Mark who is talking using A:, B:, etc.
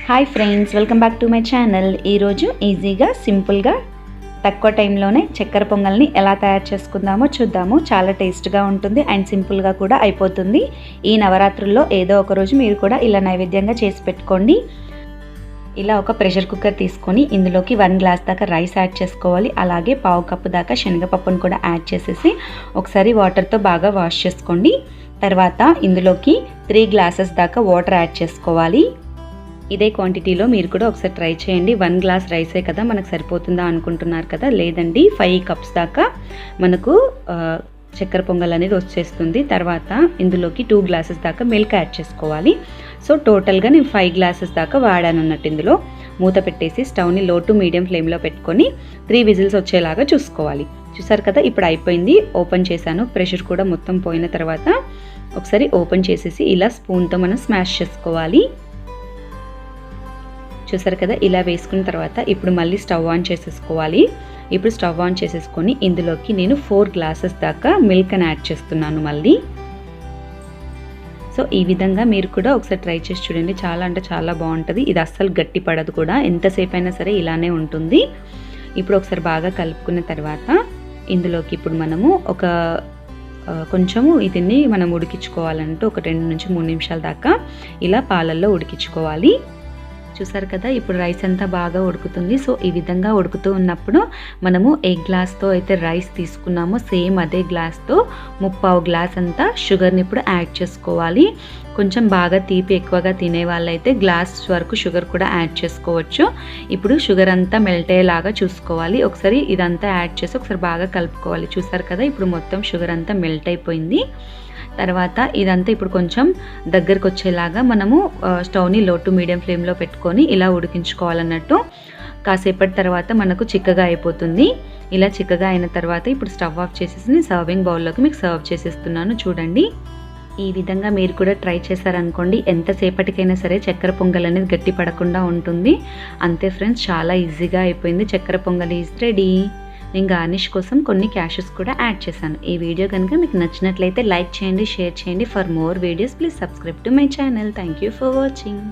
A: Hi friends, welcome back to my channel. ఈరోజు ఈజీగా సింపుల్గా తక్కువ టైంలోనే చక్కెర పొంగల్ని ఎలా తయారు చేసుకుందామో చూద్దాము. చాలా టేస్ట్గా ఉంటుంది అండ్ సింపుల్గా కూడా అయిపోతుంది. ఈ నవరాత్రుల్లో ఏదో ఒక రోజు మీరు కూడా ఇలా నైవేద్యంగా చేసి పెట్టుకోండి. ఇలా ఒక ప్రెషర్ కుక్కర్ తీసుకొని ఇందులోకి 1 గ్లాస్ దాకా రైస్ యాడ్ చేసుకోవాలి. అలాగే 1/2 కప్పు దాకా శనగపప్పును కూడా యాడ్ చేసేసి ఒకసారి వాటర్తో బాగా వాష్ చేసుకోండి. తర్వాత ఇందులోకి 3 గ్లాసెస్ దాకా వాటర్ యాడ్ చేసుకోవాలి. ఇదే క్వాంటిటీలో మీరు కూడా ఒకసారి ట్రై చేయండి. 1 గ్లాస్ రైసే కదా మనకు సరిపోతుందా అనుకుంటున్నారు కదా, లేదండి 5 కప్స్ దాకా మనకు చక్కెర పొంగల్ అనేది వచ్చేస్తుంది. తర్వాత ఇందులోకి 2 గ్లాసెస్ దాకా మిల్క్ యాడ్ చేసుకోవాలి. సో టోటల్గా నేను 5 గ్లాసెస్ దాకా వాడాను అన్నట్టు. ఇందులో మూత పెట్టేసి స్టవ్ని లో టు మీడియం ఫ్లేమ్లో పెట్టుకొని 3 విజిల్స్ వచ్చేలాగా చూసుకోవాలి. చూసారు కదా, ఇప్పుడు అయిపోయింది. ఓపెన్ చేశాను. ప్రెషర్ కూడా మొత్తం పోయిన తర్వాత ఒకసారి ఓపెన్ చేసేసి ఇలా స్పూన్తో మనం స్మాష్ చేసుకోవాలి. చూసారు కదా, ఇలా వేసుకున్న తర్వాత ఇప్పుడు మళ్ళీ స్టవ్ ఆన్ చేసేసుకోవాలి. ఇప్పుడు స్టవ్ ఆన్ చేసేసుకొని ఇందులోకి నేను 4 గ్లాసెస్ దాకా మిల్క్ని యాడ్ చేస్తున్నాను మళ్ళీ. సో ఈ విధంగా మీరు కూడా ఒకసారి ట్రై చేసి చూడండి. చాలా అంటే చాలా బాగుంటుంది. ఇది అస్సలు గట్టి పడదు కూడా, ఎంతసేపు అయినా సరే ఇలానే ఉంటుంది. ఇప్పుడు ఒకసారి బాగా కలుపుకున్న తర్వాత ఇందులోకి ఇప్పుడు మనము కొంచెము దీన్ని మనం ఉడికించుకోవాలంటే ఒక 2 నుంచి 3 నిమిషాల దాకా ఇలా పాలల్లో ఉడికించుకోవాలి. చూసారు కదా, ఇప్పుడు రైస్ అంతా బాగా ఉడుకుతుంది. సో ఈ విధంగా ఉడుకుతూ ఉన్నప్పుడు మనము ఏ గ్లాస్తో అయితే రైస్ తీసుకున్నామో సేమ్ అదే గ్లాస్తో 3/4 గ్లాస్ అంతా షుగర్ని ఇప్పుడు యాడ్ చేసుకోవాలి. కొంచెం బాగా తీపి ఎక్కువగా తినే వాళ్ళైతే గ్లాస్ వరకు షుగర్ కూడా యాడ్ చేసుకోవచ్చు. ఇప్పుడు షుగర్ అంతా మెల్ట్ అయ్యేలాగా చూసుకోవాలి. ఒకసారి ఇదంతా యాడ్ చేసి ఒకసారి బాగా కలుపుకోవాలి. చూసారు కదా, ఇప్పుడు మొత్తం షుగర్ అంతా మెల్ట్ అయిపోయింది. తర్వాత ఇదంతా ఇప్పుడు కొంచెం దగ్గరకు వచ్చేలాగా మనము స్టవ్ని లో టు మీడియం ఫ్లేమ్లో పెట్టుకొని ఇలా ఉడికించుకోవాలన్నట్టు. కాసేపటి తర్వాత మనకు చిక్కగా అయిపోతుంది. ఇలా చిక్కగా అయిన తర్వాత ఇప్పుడు స్టవ్ ఆఫ్ చేసేసి సర్వింగ్ బౌల్లోకి మీకు సర్వ్ చేసేస్తున్నాను. చూడండి, ఈ విధంగా మీరు కూడా ట్రై చేశారనుకోండి, ఎంతసేపటికైనా సరే చక్కెర పొంగల్ అనేది గట్టి పడకుండా ఉంటుంది. అంతే ఫ్రెండ్స్, చాలా ఈజీగా అయిపోయింది. చక్కెర పొంగల్ ఈజ్ రెడీ. నేను గార్నిష్ కోసం కొన్ని క్యాషెస్ కూడా యాడ్ చేశాను. ఈ వీడియో కనుక మీకు నచ్చినట్లయితే లైక్ చేయండి, షేర్ చేయండి. For more videos please subscribe to my channel. Thank you for watching.